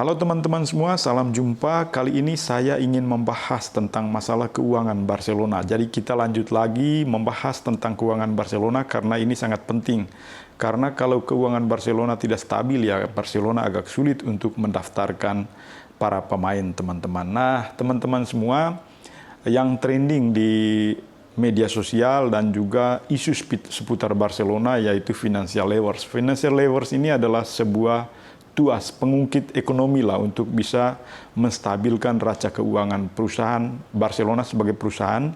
Halo teman-teman semua, salam jumpa. Kali ini saya ingin membahas tentang masalah keuangan Barcelona. Jadi kita lanjut lagi membahas tentang keuangan Barcelona karena ini sangat penting. Karena kalau keuangan Barcelona tidak stabil ya Barcelona agak sulit untuk mendaftarkan para pemain teman-teman. Nah teman-teman semua, yang trending di media sosial dan juga isu seputar Barcelona yaitu financial levers. Financial levers ini adalah sebuah tuas pengungkit ekonomi lah untuk bisa menstabilkan raca keuangan perusahaan Barcelona sebagai perusahaan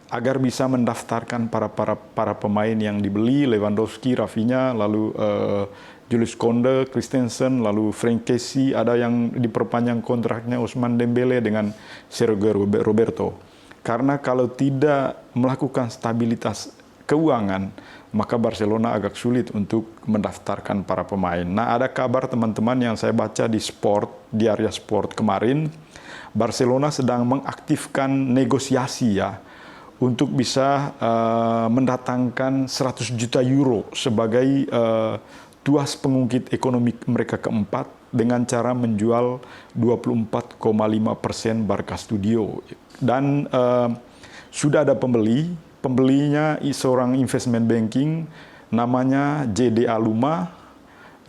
agar bisa mendaftarkan para pemain yang dibeli, Lewandowski, Rafinha, lalu Julius Kounde, Christensen, lalu Franck Kessie, ada yang diperpanjang kontraknya Ousmane Dembele dengan Sergio Roberto. Karena kalau tidak melakukan stabilitas keuangan, maka Barcelona agak sulit untuk mendaftarkan para pemain. Nah, ada kabar teman-teman yang saya baca di area sport kemarin, Barcelona sedang mengaktifkan negosiasi ya untuk bisa mendatangkan 100 juta euro sebagai tuas pengungkit ekonomi mereka keempat dengan cara menjual 24,5% Barca Studio. Dan sudah ada pembelinya seorang investment banking namanya JDA Luma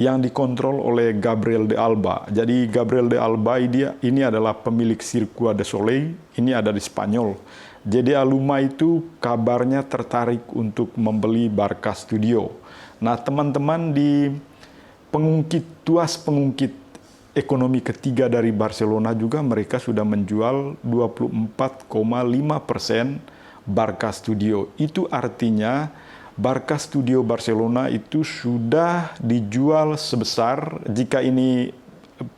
yang dikontrol oleh Gabriel de Alba. Jadi Gabriel de Alba ini adalah pemilik Circuit de Soleil, ini ada di Spanyol. JDA Luma itu kabarnya tertarik untuk membeli Barca Studio. Nah teman-teman, di tuas pengungkit ekonomi ketiga dari Barcelona juga mereka sudah menjual 24,5% Barca Studio. Itu artinya Barca Studio Barcelona itu sudah dijual sebesar, jika ini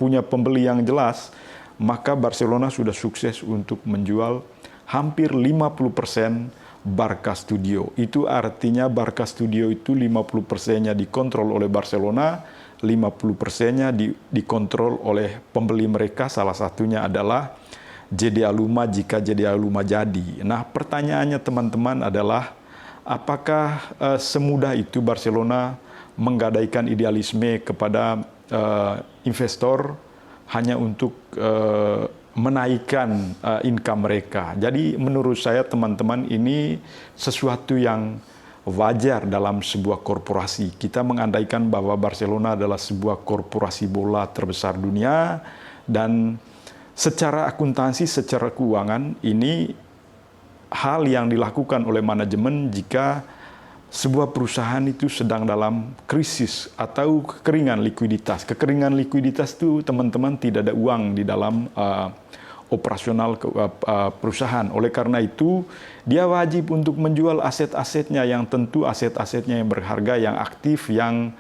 punya pembeli yang jelas, maka Barcelona sudah sukses untuk menjual hampir 50% Barca Studio. Itu artinya Barca Studio itu 50%-nya dikontrol oleh Barcelona, 50%-nya dikontrol oleh pembeli mereka, salah satunya adalah JDA Luma jika JDA Luma jadi. Nah pertanyaannya teman-teman adalah apakah semudah itu Barcelona menggadaikan idealisme kepada investor hanya untuk menaikkan income mereka. Jadi menurut saya teman-teman ini sesuatu yang wajar dalam sebuah korporasi. Kita mengandaikan bahwa Barcelona adalah sebuah korporasi bola terbesar dunia dan secara akuntansi, secara keuangan, ini hal yang dilakukan oleh manajemen jika sebuah perusahaan itu sedang dalam krisis atau kekeringan likuiditas. Kekeringan likuiditas itu teman-teman tidak ada uang di dalam operasional perusahaan. Oleh karena itu, dia wajib untuk menjual aset-asetnya yang tentu aset-asetnya yang berharga, yang aktif, yang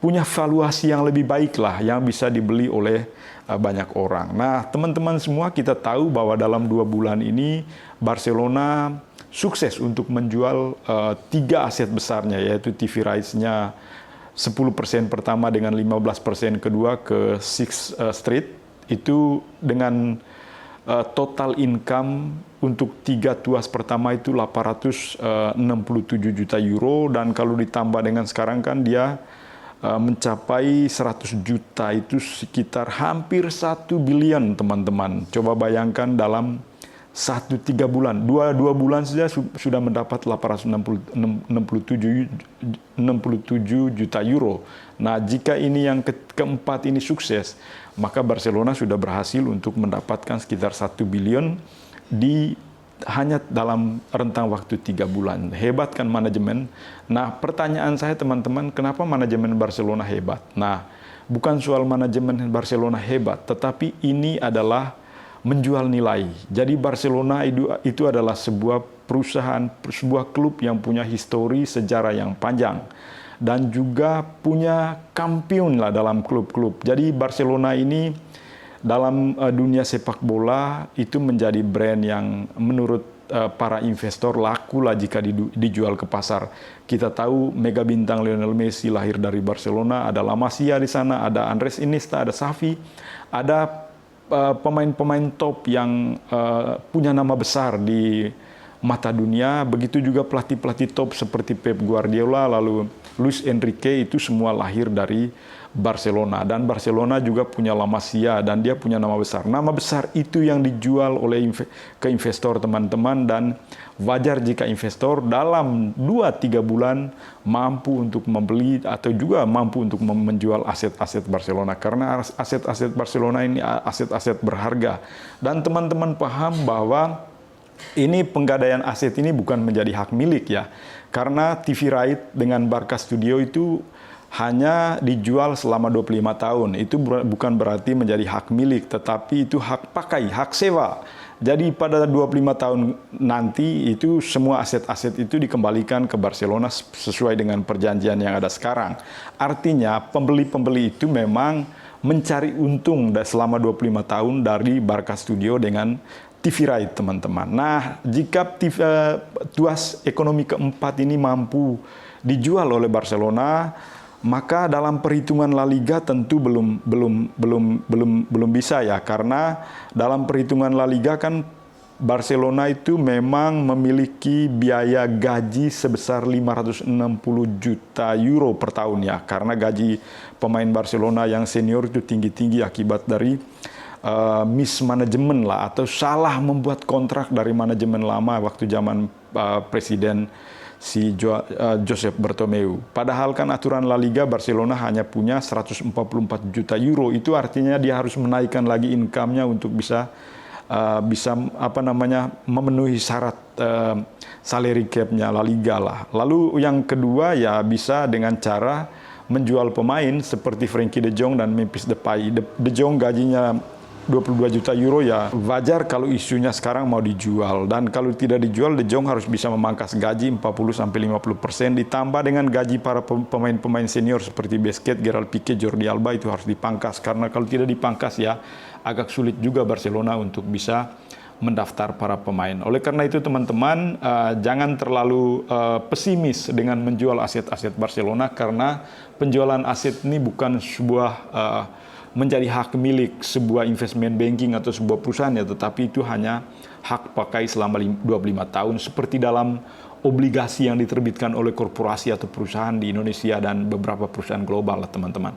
punya valuasi yang lebih baik lah, yang bisa dibeli oleh banyak orang. Nah, teman-teman semua, kita tahu bahwa dalam 2 bulan ini Barcelona sukses untuk menjual 3 aset besarnya, yaitu TV rights-nya 10% pertama dengan 15% kedua ke Sixth Street. Itu dengan total income untuk 3 tuas pertama itu 867 juta euro, dan kalau ditambah dengan sekarang kan dia mencapai 100 juta, itu sekitar hampir 1 billion teman-teman. Coba bayangkan dalam 3 bulan, 2 bulan saja sudah mendapat 867 juta euro. Nah jika ini yang keempat ini sukses, maka Barcelona sudah berhasil untuk mendapatkan sekitar 1 billion hanya dalam rentang waktu 3 bulan. Hebat kan manajemen? Nah pertanyaan saya teman-teman, kenapa manajemen Barcelona hebat? Nah bukan soal manajemen Barcelona hebat, tetapi ini adalah menjual nilai. Jadi Barcelona itu adalah sebuah perusahaan, sebuah klub yang punya histori sejarah yang panjang dan juga punya kampiun lah dalam klub-klub. Jadi Barcelona ini dalam dunia sepak bola itu menjadi brand yang menurut para investor laku lah jika dijual ke pasar. Kita tahu mega bintang Lionel Messi lahir dari Barcelona, ada La Masia di sana, ada Andres Iniesta, ada Xavi, ada pemain-pemain top yang punya nama besar di mata dunia. Begitu juga pelatih-pelatih top seperti Pep Guardiola, lalu Luis Enrique itu semua lahir dari Barcelona, dan Barcelona juga punya La Masia dan dia punya nama besar. Nama besar itu yang dijual oleh ke investor teman-teman, dan wajar jika investor dalam 2-3 bulan mampu untuk membeli atau juga mampu untuk menjual aset-aset Barcelona, karena aset-aset Barcelona ini aset-aset berharga. Dan teman-teman paham bahwa ini penggadaian aset ini bukan menjadi hak milik ya, karena TV right dengan Barca Studio itu hanya dijual selama 25 tahun. Itu bukan berarti menjadi hak milik, tetapi itu hak pakai, hak sewa. Jadi pada 25 tahun nanti itu semua aset-aset itu dikembalikan ke Barcelona sesuai dengan perjanjian yang ada sekarang. Artinya pembeli-pembeli itu memang mencari untung selama 25 tahun dari Barca Studio dengan TV right, teman-teman. Nah, jika tuas ekonomi keempat ini mampu dijual oleh Barcelona, maka dalam perhitungan La Liga tentu belum bisa ya, karena dalam perhitungan La Liga kan Barcelona itu memang memiliki biaya gaji sebesar 560 juta euro per tahun ya, karena gaji pemain Barcelona yang senior itu tinggi-tinggi akibat dari mismanagement lah, atau salah membuat kontrak dari manajemen lama waktu zaman Presiden Josep Bartomeu. Padahal kan aturan La Liga Barcelona hanya punya 144 juta euro. Itu artinya dia harus menaikkan lagi income-nya untuk bisa memenuhi syarat salary cap-nya La Liga lah. Lalu yang kedua ya bisa dengan cara menjual pemain seperti Frenkie de Jong dan Memphis Depay. De Jong gajinya 22 juta euro ya, wajar kalau isunya sekarang mau dijual. Dan kalau tidak dijual, De Jong harus bisa memangkas gaji 40-50%, ditambah dengan gaji para pemain-pemain senior seperti Busquets, Gerard Piqué, Jordi Alba itu harus dipangkas. Karena kalau tidak dipangkas ya agak sulit juga Barcelona untuk bisa mendaftar para pemain. Oleh karena itu teman-teman, jangan terlalu pesimis dengan menjual aset-aset Barcelona, karena penjualan aset ini bukan sebuah menjadi hak milik sebuah investment banking atau sebuah perusahaan ya, tetapi itu hanya hak pakai selama 25 tahun seperti dalam obligasi yang diterbitkan oleh korporasi atau perusahaan di Indonesia dan beberapa perusahaan global lah teman-teman.